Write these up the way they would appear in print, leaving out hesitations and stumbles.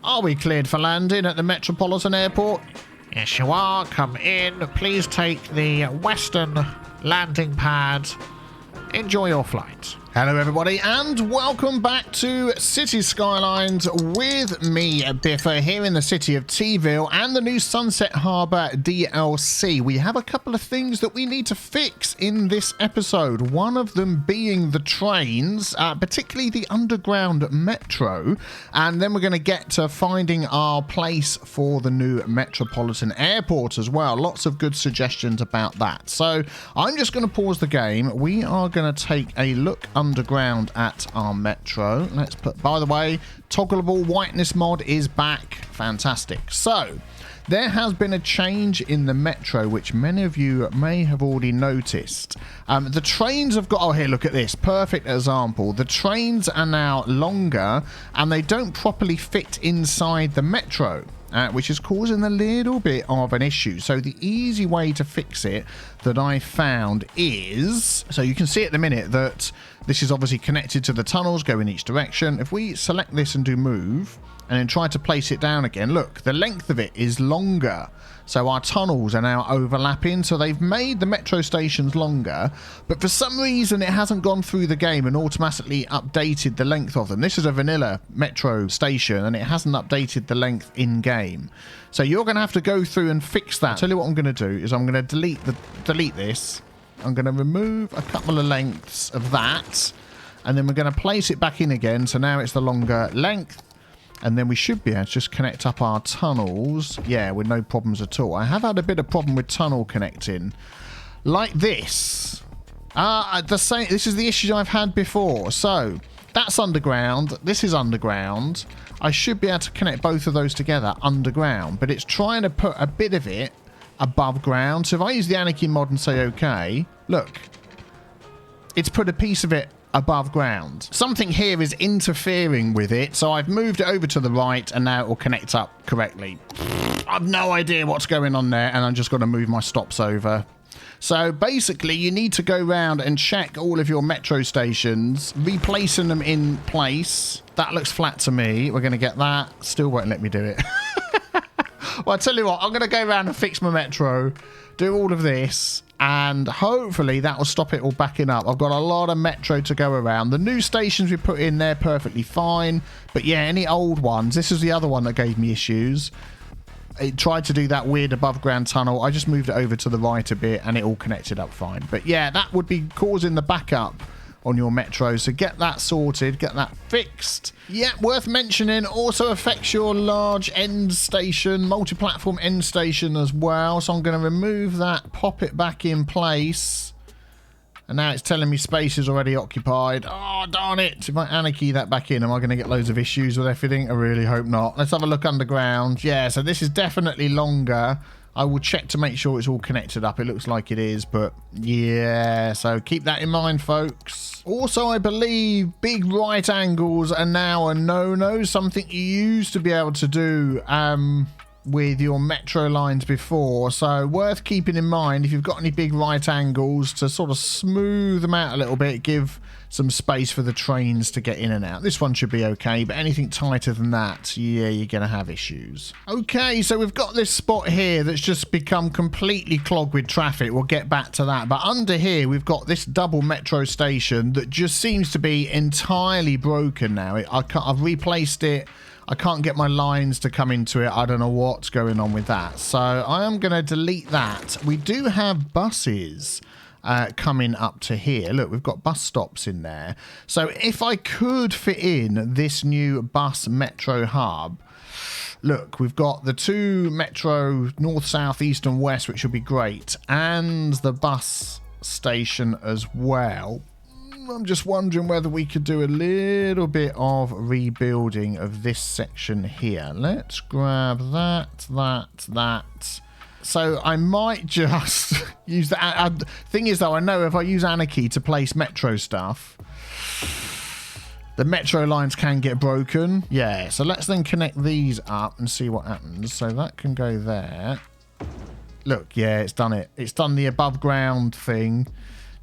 Are we cleared for landing at the Metropolitan Airport? Yes, you are. Come in. Please take the western landing pad. Enjoy your flight. Hello everybody and welcome back to Cities Skylines with me, Biffa, here in the city of TeaVille and the new Sunset Harbour DLC. We have a couple of things that we need to fix in this episode, one of them being the trains, particularly the underground metro, and then we're going to get to finding our place for the new Metropolitan Airport as well. Lots of good suggestions about that. So I'm just going to pause the game. We are going to take a look underground at our metro. Let's put, by the way, toggleable whiteness mod is back. Fantastic. So there has been a change in the metro, which many of you may have already noticed. The trains have got, oh here, look at this, perfect example. The trains are now longer and they don't properly fit inside the metro. Which is causing a little bit of an issue. So the easy way to fix it that I found is, so you can see at the minute that this is obviously connected to the tunnels, go in each direction. If we select this and do move and then try to place it down again, look, the length of it is longer. So our tunnels are now overlapping. So they've made the metro stations longer, but for some reason it hasn't gone through the game and automatically updated the length of them. This is a vanilla metro station and it hasn't updated the length in game. So you're going to have to go through and fix that. Tell you what I'm going to do is I'm going to delete this. I'm going to remove a couple of lengths of that and then we're going to place it back in again. So now it's the longer length. And then we should be able to just connect up our tunnels. Yeah, with no problems at all. I have had a bit of problem with tunnel connecting. Like this. This is the issue I've had before. So, that's underground. This is underground. I should be able to connect both of those together underground. But it's trying to put a bit of it above ground. So if I use the Anarchy mod and say OK, look. It's put a piece of it above ground. Something here is interfering with it, so I've moved it over to the right and now it will connect up correctly. I've no idea what's going on there and I'm just going to move my stops over. So basically you need to go around and check all of your metro stations, replacing them in place. That looks flat to me. We're going to get that. Still won't let me do it. Well, I tell you what, I'm going to go around and fix my metro, do all of this, and hopefully that will stop it all backing up. I've got a lot of metro to go around. The new stations we put in there perfectly fine, but yeah, any old ones, this is the other one that gave me issues. It tried to do that weird above ground tunnel. I just moved it over to the right a bit and it all connected up fine. But yeah, that would be causing the backup on your metro, so get that sorted, get that fixed. Yeah, worth mentioning, also affects your large end station, multi-platform end station as well. So I'm going to remove that, pop it back in place. And now it's telling me space is already occupied. Oh, darn it. If I anarchy that back in, am I going to get loads of issues with everything? I really hope not. Let's have a look underground. Yeah, so this is definitely longer. I will check to make sure it's all connected up. It looks like it is, but yeah, so keep that in mind, folks. Also, I believe big right angles are now a no-no, something you used to be able to do with your metro lines before. So worth keeping in mind if you've got any big right angles to sort of smooth them out a little bit, give some space for the trains to get in and out. This one should be okay, but anything tighter than that, yeah, you're going to have issues. Okay, so we've got this spot here that's just become completely clogged with traffic. We'll get back to that. But under here, we've got this double metro station that just seems to be entirely broken now. I've replaced it. I can't get my lines to come into it. I don't know what's going on with that. So I am going to delete that. We do have buses coming up to here. Look, we've got bus stops in there. So if I could fit in this new bus metro hub, look, we've got the two metro north, south, east and west, which would be great, and the bus station as well. I'm just wondering whether we could do a little bit of rebuilding of this section here. Let's grab that. So I might just use the thing is though, I know if I use Anarchy to place metro stuff, the metro lines can get broken. Yeah, so let's then connect these up and see what happens. So that can go there. Look, yeah, it's done it. It's done the above ground thing.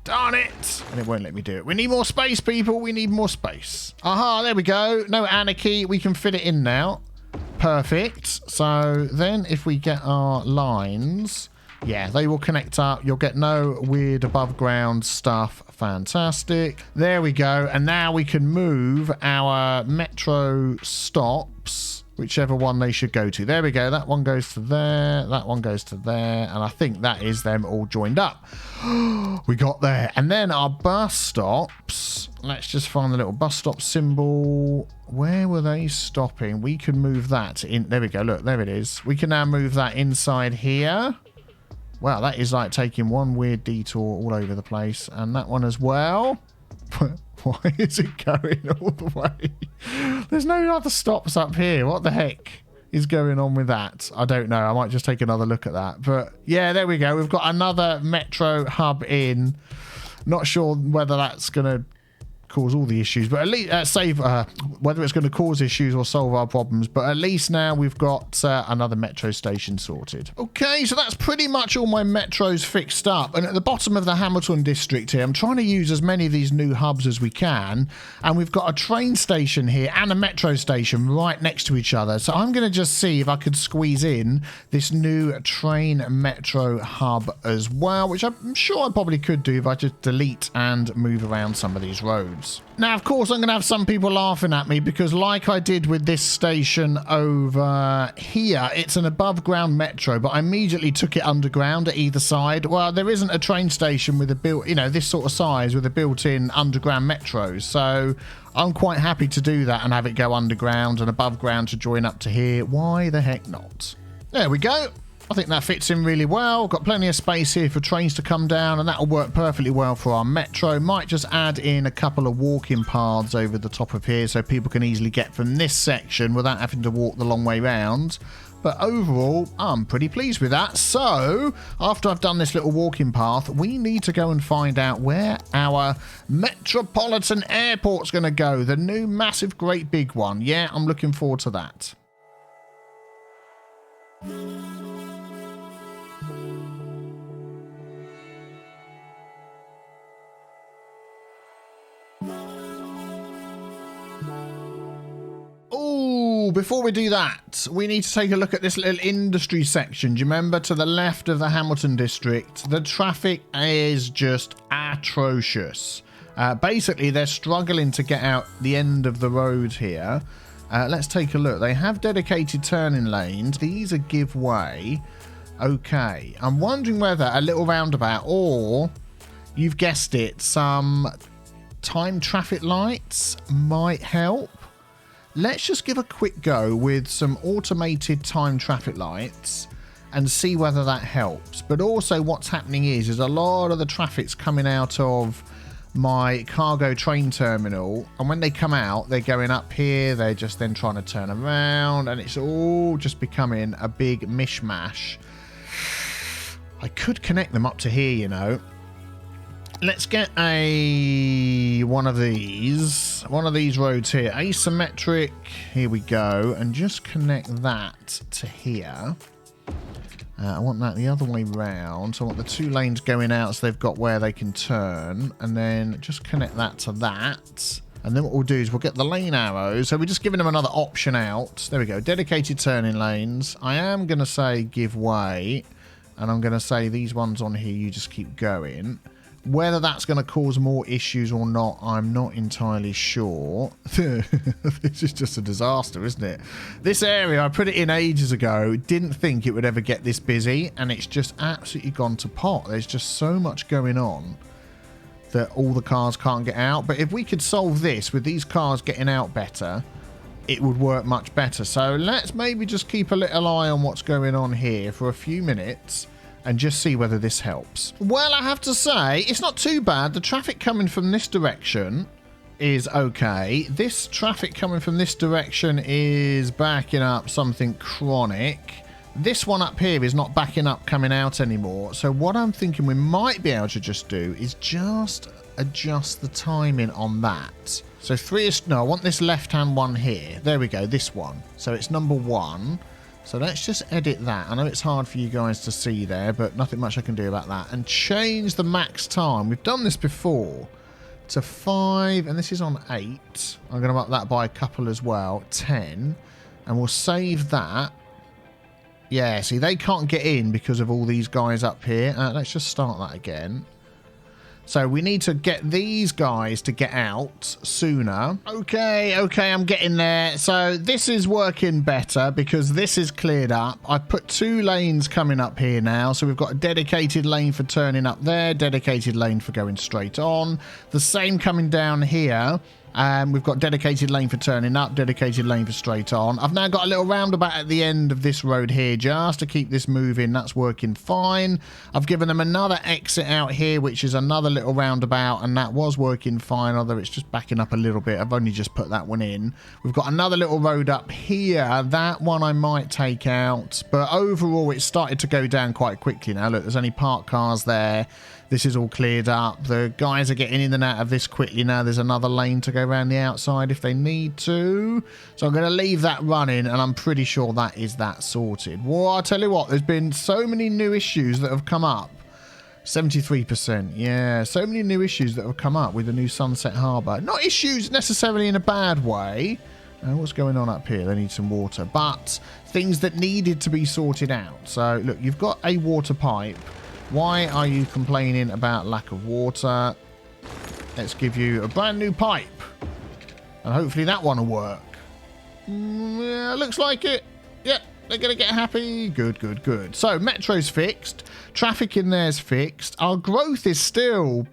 Darn it! And it won't let me do it. We need more space, people. We need more space. Aha, there we go. No Anarchy. We can fit it in now. perfect. So then if we get our lines, yeah, they will connect up. You'll get no weird above ground stuff. Fantastic. There we go. And now we can move our metro stops, whichever one they should go to. There we go. That one goes to there. That one goes to there. And I think that is them all joined up. We got there. And then our bus stops. Let's just find the little bus stop symbol. Where were they stopping? We can move that in. There we go. Look, there it is. We can now move that inside here. Wow, that is like taking one weird detour all over the place. And that one as well. Why is it going all the way? There's no other stops up here. What the heck is going on with that? I don't know. I might just take another look at that. But yeah, there we go. We've got another metro hub in. Not sure whether that's going to cause all the issues, but at least save whether it's going to cause issues or solve our problems, but at least now we've got another metro station sorted. Okay, so that's pretty much all my metros fixed up, and at the bottom of the Hamilton district here, I'm trying to use as many of these new hubs as we can, and we've got a train station here and a metro station right next to each other, so I'm going to just see if I could squeeze in this new train metro hub as well, which I'm sure I probably could do if I just delete and move around some of these roads. Now, of course, I'm going to have some people laughing at me because like I did with this station over here, it's an above ground metro, but I immediately took it underground at either side. Well, there isn't a train station with a built, you know, this sort of size with a built-in underground metro. So I'm quite happy to do that and have it go underground and above ground to join up to here. Why the heck not? There we go. I think that fits in really well. Got plenty of space here for trains to come down, and that'll work perfectly well for our metro. Might just add in a couple of walking paths over the top of here so people can easily get from this section without having to walk the long way round. But overall, I'm pretty pleased with that. So, after I've done this little walking path, we need to go and find out where our Metropolitan Airport's going to go. The new massive, great big one. Yeah, I'm looking forward to that. Before we do that, we need to take a look at this little industry section. Do you remember to the left of the Hamilton district? The traffic is just atrocious. Basically, they're struggling to get out the end of the road here. Let's take a look. They have dedicated turning lanes. These are give way. Okay. I'm wondering whether a little roundabout or, you've guessed it, some time traffic lights might help. Let's just give a quick go with some automated time traffic lights and see whether that helps. But also what's happening is a lot of the traffic's coming out of my cargo train terminal. And when they come out, they're going up here. They're just then trying to turn around. And it's all just becoming a big mishmash. I could connect them up to here, you know. Let's get one of these roads here, asymmetric. Here we go, and just connect that to here. I want that the other way round. So I want the two lanes going out so they've got where they can turn, and then just connect that to that. And then what we'll do is we'll get the lane arrows. So we're just giving them another option out. There we go, dedicated turning lanes. I am going to say give way, and I'm going to say these ones on here, you just keep going. Whether that's going to cause more issues or not, I'm not entirely sure. This is just a disaster, isn't it? This area, I put it in ages ago, didn't think it would ever get this busy, and it's just absolutely gone to pot. There's just so much going on that all the cars can't get out. But if we could solve this with these cars getting out better, it would work much better. So let's maybe just keep a little eye on what's going on here for a few minutes and just see whether this helps. Well, I have to say, it's not too bad. The traffic coming from this direction is okay. This traffic coming from this direction is backing up something chronic. This one up here is not backing up coming out anymore. So what I'm thinking we might be able to just do is just adjust the timing on that. So I want this left-hand one here. There we go, this one. So it's number 1. So let's just edit that. I know it's hard for you guys to see there, but nothing much I can do about that. And change the max time. We've done this before to 5, and this is on 8. I'm going to up that by a couple as well. 10. And we'll save that. Yeah, see, they can't get in because of all these guys up here. Let's just start that again. So we need to get these guys to get out sooner. Okay, I'm getting there. So this is working better because this is cleared up. I've put 2 lanes coming up here now. So we've got a dedicated lane for turning up there, dedicated lane for going straight on. The same coming down here. We've got dedicated lane for turning up, dedicated lane for straight on. I've now got a little roundabout at the end of this road here just to keep this moving. That's working fine. I've given them another exit out here, which is another little roundabout, and that was working fine, although it's just backing up a little bit. I've only just put that one in. We've got another little road up here. That one I might take out, but overall it started to go down quite quickly now. Look, there's only parked cars there. This is all cleared up. The guys are getting in and out of this quickly now. There's another lane to go around the outside if they need to. So I'm going to leave that running, and I'm pretty sure that is that sorted. Well, I'll tell you what, there's been so many new issues that have come up. 73%. Yeah, so many new issues that have come up with the new Sunset Harbour. Not issues necessarily in a bad way. What's going on up here? They need some water. But things that needed to be sorted out. So, look, you've got a water pipe. Why are you complaining about lack of water? Let's give you a brand new pipe. And hopefully that one will work. Yeah, looks like it. Yep, they're going to get happy. Good. So, metro's fixed. Traffic in there's fixed. Our growth is still...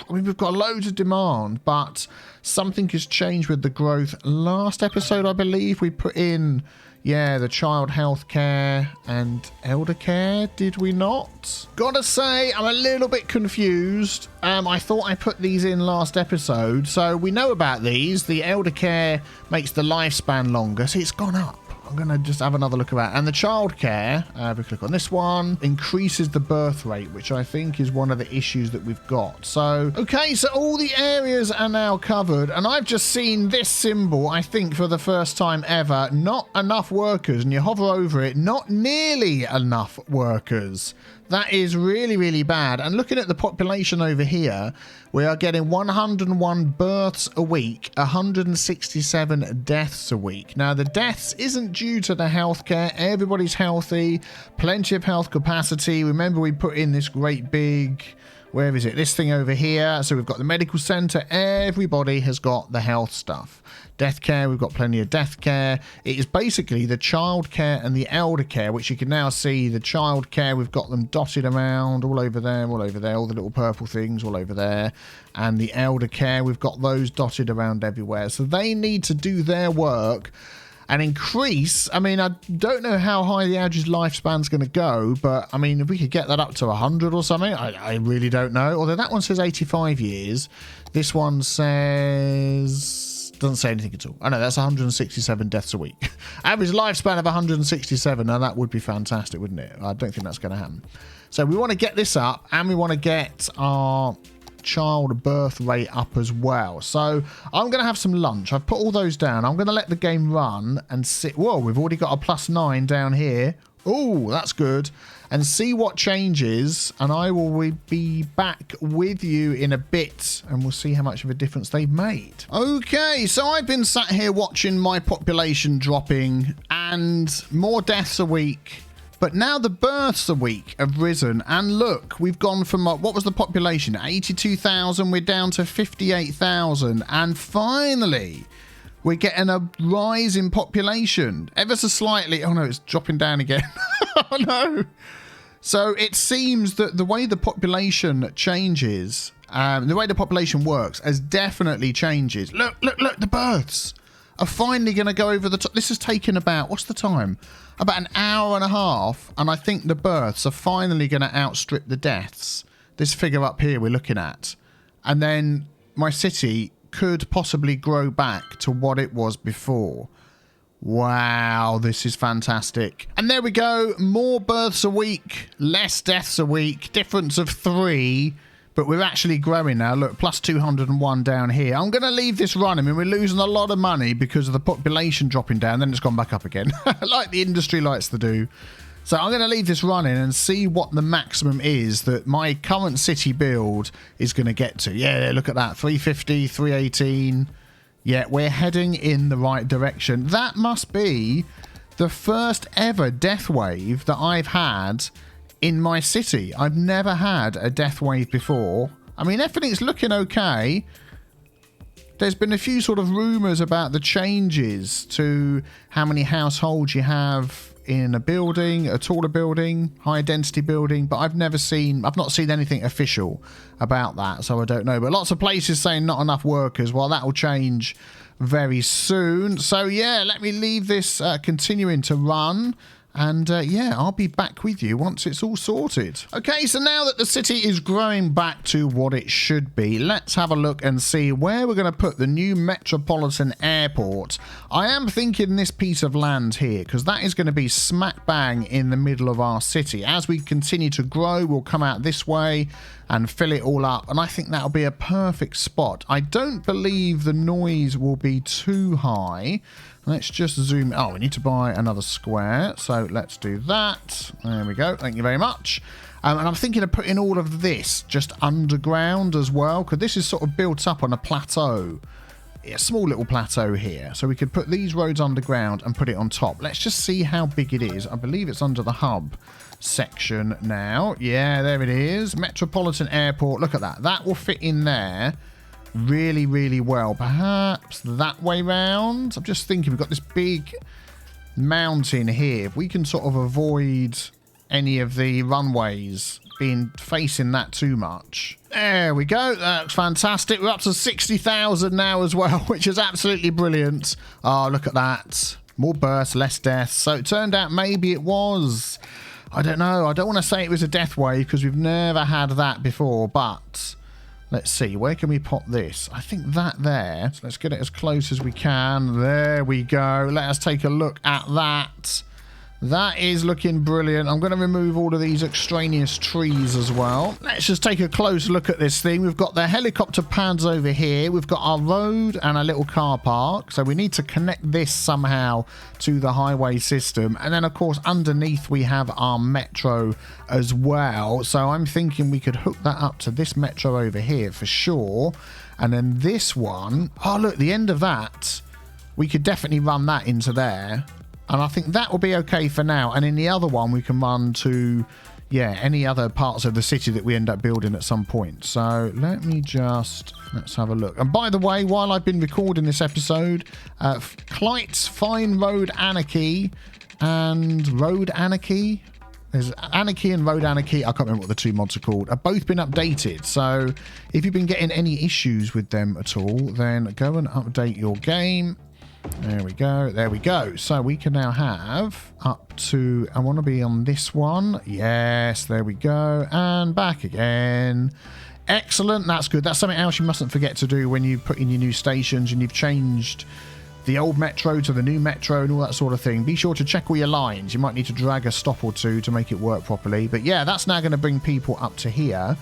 I mean, we've got loads of demand, but something has changed with the growth. Last episode, I believe, we put in... Yeah, the child health care and elder care, did we not? Gotta say, I'm a little bit confused. I thought I put these in last episode. So we know about these. The elder care makes the lifespan longer. See, it's gone up. I'm going to just have another look around. And the childcare, we click on this one, increases the birth rate, which I think is one of the issues that we've got. So, okay, so all the areas are now covered. And I've just seen this symbol, I think, for the first time ever. Not enough workers. And you hover over it, not nearly enough workers. That is really, really bad. And looking at the population over here, we are getting 101 births a week, 167 deaths a week. Now, the deaths isn't due to the healthcare. Everybody's healthy, plenty of health capacity. Remember, we put in this great big... Where is it? This thing over here. So we've got the medical centre. Everybody has got the health stuff. Death care, we've got plenty of death care. It is basically the child care and the elder care, which you can now see. The child care, we've got them dotted around all over there, all the little purple things all over there. And the elder care, we've got those dotted around everywhere. So they need to do their work and increase. I mean, I don't know how high the average lifespan's going to go, but I mean, if we could get that up to 100 or something, I really don't know. Although that one says 85 years. This one says... doesn't say anything at all. I know, that's 167 deaths a week. Average lifespan of 167. Now, that would be fantastic, wouldn't it? I don't think that's going to happen. So we want to get this up, and we want to get our child birth rate up as well. So I'm going to have some lunch. I've put all those down. I'm going to let the game run and sit. Whoa, we've already got a +9 down here. Oh, that's good. And see what changes. And I will be back with you in a bit. And we'll see how much of a difference they've made. Okay, so I've been sat here watching my population dropping. And more deaths a week. But now the births a week have risen. And look, we've gone from, what was the population? 82,000. We're down to 58,000. And finally... we're getting a rise in population. Ever so slightly. Oh, no, it's dropping down again. Oh, no. So it seems that the way the population changes, the way the population works, has definitely changes. Look, the births are finally going to go over the top. This has taken about, what's the time? About an hour and a half. And I think the births are finally going to outstrip the deaths. This figure up here we're looking at. And then my city could possibly grow back to what it was before. Wow, this is fantastic. And there we go. More births a week, less deaths a week, difference of 3. But we're actually growing now. Look, plus 201 down here. I'm going to leave this running. I mean, we're losing a lot of money because of the population dropping down. Then it's gone back up again, like the industry likes to do. So I'm going to leave this running and see what the maximum is that my current city build is going to get to. Yeah, look at that. 350, 318. Yeah, we're heading in the right direction. That must be the first ever death wave that I've had in my city. I've never had a death wave before. I mean, everything's looking okay. There's been a few sort of rumours about the changes to how many households you have in a building, a taller building, high density building, but I've not seen anything official about that, so I don't know. But lots of places saying not enough workers. Well, that will change very soon. So yeah, let me leave this continuing to run. And yeah, I'll be back with you once it's all sorted. Okay, so now that the city is growing back to what it should be, let's have a look and see where we're going to put the new Metropolitan Airport. I am thinking this piece of land here, because that is going to be smack bang in the middle of our city. As we continue to grow, we'll come out this way and fill it all up, and I think that'll be a perfect spot. I don't believe the noise will be too high. Let's just zoom. Oh, we need to buy another square, so let's do that. There we go. Thank you very much. And I'm thinking of putting all of this just underground as well, because this is sort of built up on a plateau. A small little plateau here. So we could put these roads underground and put it on top. Let's just see how big it is. I believe it's under the hub section now. Yeah, there it is. Metropolitan Airport. Look at that. That will fit in there really, really well. Perhaps that way round. I'm just thinking we've got this big mountain here. If we can sort of avoid any of the runways being facing that too much. There we go. That's fantastic. We're up to 60,000 now as well, which is absolutely brilliant. Oh, look at that. More bursts, less deaths. So it turned out maybe it was. I don't know. I don't want to say it was a death wave because we've never had that before, but let's see. Where can we pop this? I think that there. So let's get it as close as we can. There we go. Let us take a look at that. That is looking brilliant. I'm going to remove all of these extraneous trees as well. Let's just take a close look at this thing. We've got the helicopter pads over here. We've got our road and a little car park. So we need to connect this somehow to the highway system. And then, of course, underneath we have our metro as well. So I'm thinking we could hook that up to this metro over here for sure. And then this one. Oh, look, the end of that. We could definitely run that into there. And I think that will be okay for now. And in the other one, we can run to, yeah, any other parts of the city that we end up building at some point. So let's have a look. And by the way, while I've been recording this episode, Clyte's Fine Road Anarchy and Road Anarchy. There's Anarchy and Road Anarchy, I can't remember what the two mods are called, have both been updated. So if you've been getting any issues with them at all, then go and update your game. There we go. There we go. So we can now have up to, I want to be on this one. Yes, there we go. And back again. Excellent. That's good. That's something else you mustn't forget to do when you put in your new stations and you've changed the old metro to the new metro and all that sort of thing. Be sure to check all your lines. You might need to drag a stop or two to make it work properly. But yeah, that's now going to bring people up to here.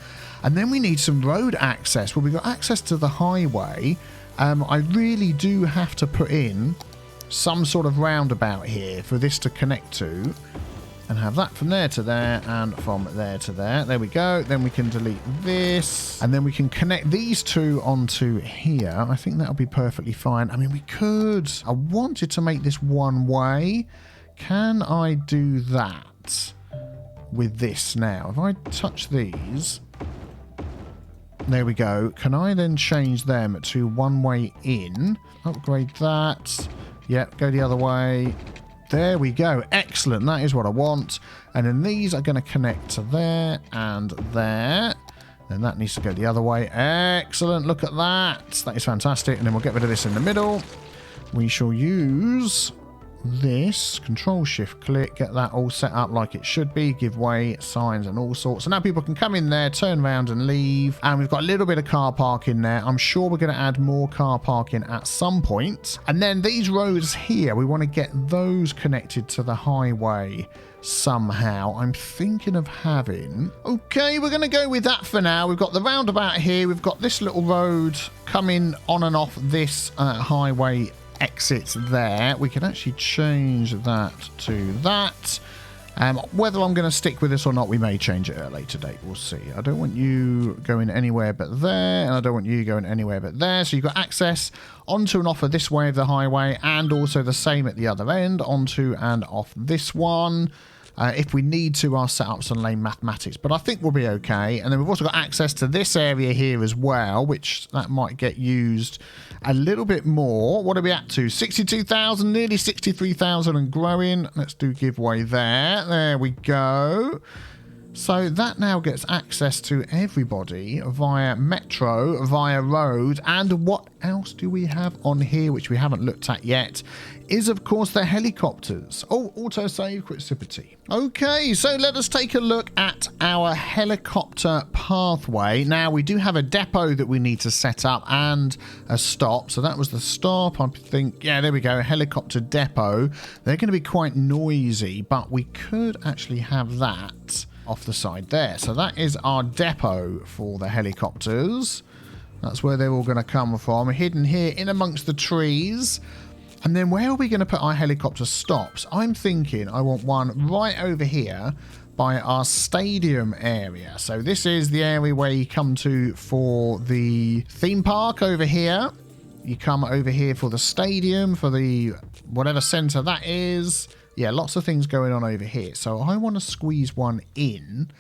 And then we need some road access. Well, we've got access to the highway. I really do have to put in some sort of roundabout here for this to connect to and have that from there to there and from there to there. There we go. Then we can delete this and then we can connect these two onto here. I think that'll be perfectly fine. I mean, we could. I wanted to make this one way. Can I do that with this now? If I touch these... There we go. Can I then change them to one way in? Upgrade that. Yep, go the other way. There we go. Excellent. That is what I want. And then these are going to connect to there and there. Then that needs to go the other way. Excellent. Look at that. That is fantastic. And then we'll get rid of this in the middle. We shall use this, control shift click, get that all set up like it should be, give way, signs and all sorts. So now people can come in there, turn around and leave. And we've got a little bit of car park in there. I'm sure we're going to add more car parking at some point. And then these roads here, we want to get those connected to the highway somehow. I'm thinking of having... Okay, we're going to go with that for now. We've got the roundabout here. We've got this little road coming on and off this highway exits there. We can actually change that to that. Whether I'm going to stick with this or not, we may change it at a later date. We'll see. I don't want you going anywhere but there, and I don't want you going anywhere but there. So you've got access onto and off of this way of the highway, and also the same at the other end, onto and off this one. If we need to, I'll set up some lane mathematics, but I think we'll be okay. And then we've also got access to this area here as well, which that might get used a little bit more. What are we at to? 62,000, nearly 63,000 and growing. Let's do giveaway there. There we go. So that now gets access to everybody via metro, via road, and what else do we have on here which we haven't looked at yet is, of course, the helicopters. Oh, autosave, quick sip of tea. Okay, so let us take a look at our helicopter pathway. Now, we do have a depot that we need to set up and a stop. So that was the stop, I think. Yeah, there we go, a helicopter depot. They're going to be quite noisy, but we could actually have that off the side there. So that is our depot for the helicopters. That's where they're all going to come from, hidden here in amongst the trees. And then where are we going to put our helicopter stops? I'm thinking I want one right over here by our stadium area. So this is the area where you come to for the theme park over here. You come over here for the stadium, for the whatever centre that is. Yeah, lots of things going on over here. So I want to squeeze one in.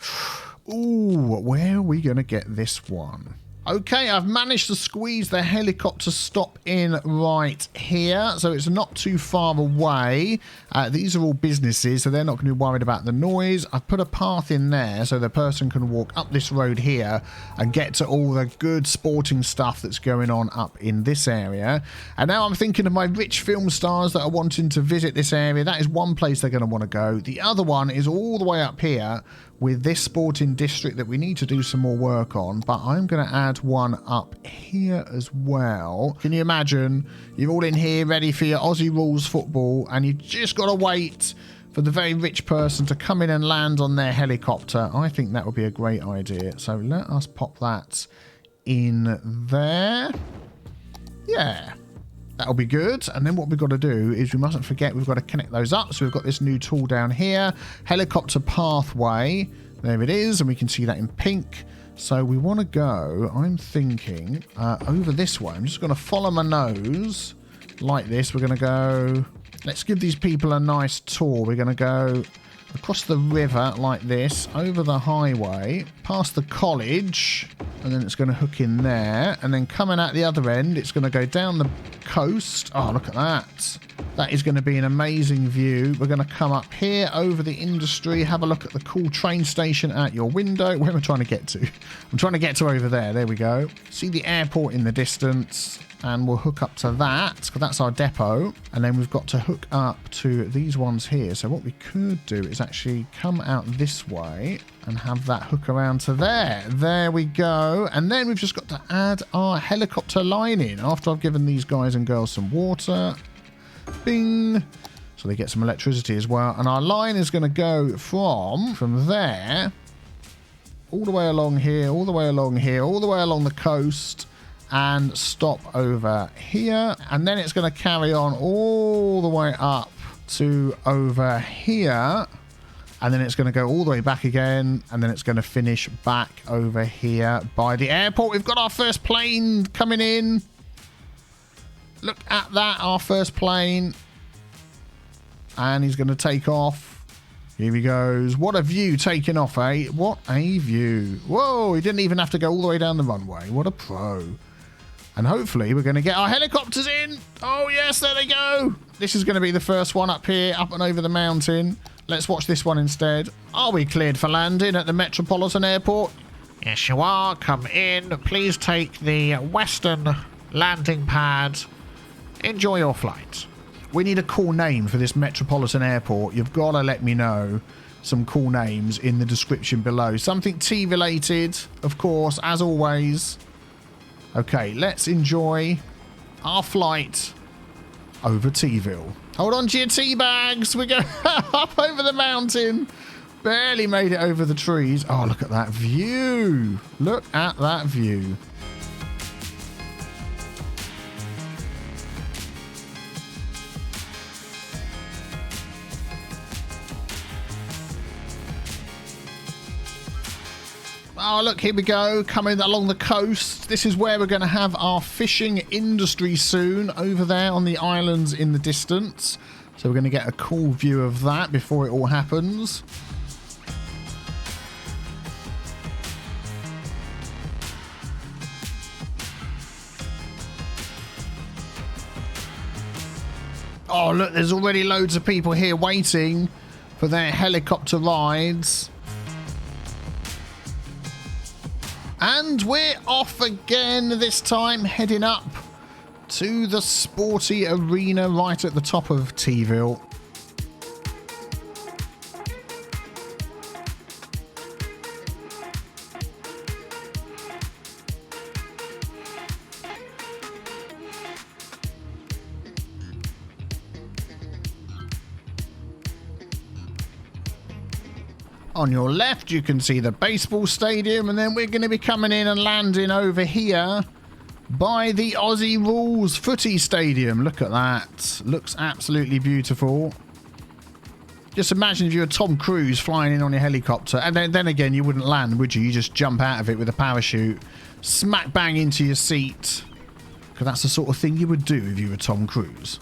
Ooh, where are we going to get this one? Okay, I've managed to squeeze the helicopter stop in right here, so it's not too far away. These are all businesses, so they're not going to be worried about the noise. I've put a path in there so the person can walk up this road here and get to all the good sporting stuff that's going on up in this area. And now I'm thinking of my rich film stars that are wanting to visit this area. That is one place they're going to want to go. The other one is all the way up here with this sporting district that we need to do some more work on, but I'm going to add one up here as well. Can you imagine? You're all in here ready for your Aussie rules football, and you've just got to wait for the very rich person to come in and land on their helicopter. I think that would be a great idea. So let us pop that in there. Yeah. That'll be good. And then what we've got to do is we mustn't forget we've got to connect those up. So we've got this new tool down here, helicopter pathway. There it is. And we can see that in pink. So we want to go, I'm thinking, over this way. I'm just going to follow my nose like this. We're going to go, let's give these people a nice tour. We're going to go across the river like this, over the highway, past the college, and then it's going to hook in there, and then coming out the other end, it's going to go down the coast. Oh, look at that. That is going to be an amazing view. We're going to come up here over the industry, have a look at the cool train station out your window. Where am I trying to get to? I'm trying to get to over there. There we go. See the airport in the distance. And we'll hook up to that, because that's our depot. And then we've got to hook up to these ones here. So what we could do is actually come out this way and have that hook around to there. There we go. And then we've just got to add our helicopter line in after I've given these guys and girls some water. Bing. So they get some electricity as well. And our line is going to go from there all the way along here, all the way along here, all the way along the coast, and stop over here. And then it's going to carry on all the way up to over here. And then it's going to go all the way back again. And then it's going to finish back over here by the airport. We've got our first plane coming in. Look at that, our first plane. And he's going to take off. Here he goes. What a view taking off, eh? What a view. Whoa, he didn't even have to go all the way down the runway. What a pro. And hopefully we're going to get our helicopters in. Oh, yes, there they go. This is going to be the first one up here, up and over the mountain. Let's watch this one instead. Are we cleared for landing at the Metropolitan Airport? Yes, you are. Come in. Please take the western landing pad. Enjoy your flight. We need a cool name for this Metropolitan Airport. You've got to let me know some cool names in the description below. Something tea-related, of course, as always. Okay, let's enjoy our flight over TeaVille. Hold on to your tea bags. We're going up over the mountain. Barely made it over the trees. Oh, look at that view. Look at that view. Oh, look, here we go, coming along the coast. This is where we're going to have our fishing industry soon, over there on the islands in the distance. So we're going to get a cool view of that before it all happens. Oh, look, there's already loads of people here waiting for their helicopter rides. And we're off again, this time heading up to the sporty arena right at the top of TeaVille. On your left, you can see the baseball stadium, and then we're going to be coming in and landing over here by the Aussie Rules Footy Stadium. Look at that. Looks absolutely beautiful. Just imagine if you were Tom Cruise flying in on your helicopter, and then again, you wouldn't land, would you? You just jump out of it with a parachute, smack bang into your seat, because that's the sort of thing you would do if you were Tom Cruise.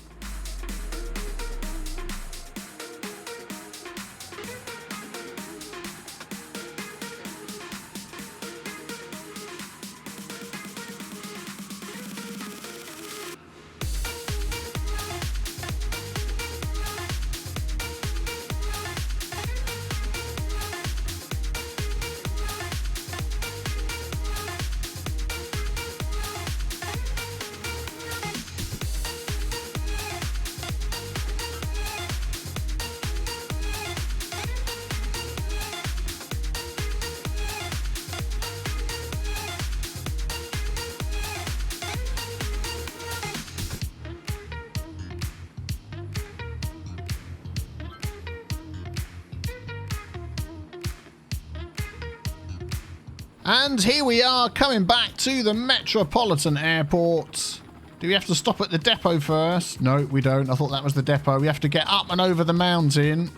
And here we are, coming back to the Metropolitan Airport. Do we have to stop at the depot first? No, we don't. I thought that was the depot. We have to get up and over the mountain.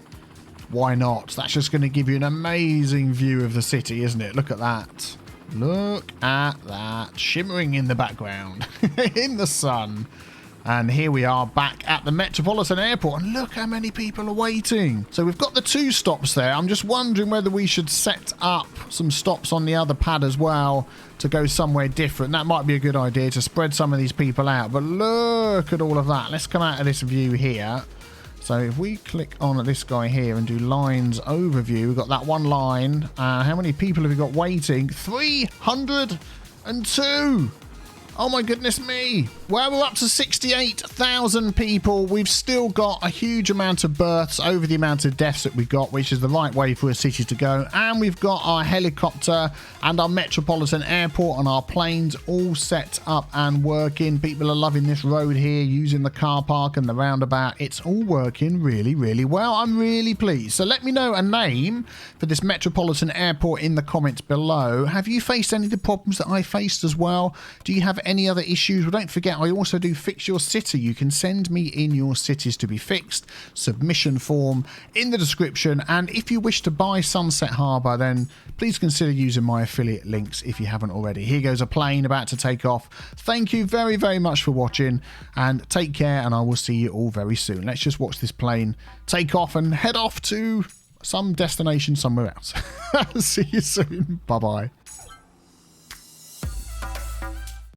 Why not? That's just going to give you an amazing view of the city, isn't it? Look at that. Look at that. Shimmering in the background. In the sun. And here we are back at the Metropolitan Airport, and look how many people are waiting. So we've got the 2 stops there. I'm just wondering whether we should set up some stops on the other pad as well to go somewhere different. That might be a good idea to spread some of these people out. But look at all of that. Let's come out of this view here. So if we click on this guy here and do lines overview, we've got that one line. How many people have we got waiting? 302! Oh my goodness me. Well, we're up to 68,000 people. We've still got a huge amount of berths over the amount of deaths that we got, which is the right way for a city to go. And we've got our helicopter and our Metropolitan Airport and our planes all set up and working. People are loving this road here, using the car park and the roundabout. It's all working really, really well. I'm really pleased. So let me know a name for this Metropolitan Airport in the comments below. Have you faced any of the problems that I faced as well? Do you have any other issues? Well, don't forget, I also do Fix Your City. You can send me in your cities to be fixed. Submission form in the description. And if you wish to buy Sunset Harbour, then please consider using my affiliate links if you haven't already. Here goes a plane about to take off. Thank you very, very much for watching, and take care, and I will see you all very soon. Let's just watch this plane take off and head off to some destination somewhere else. See you soon. Bye-bye.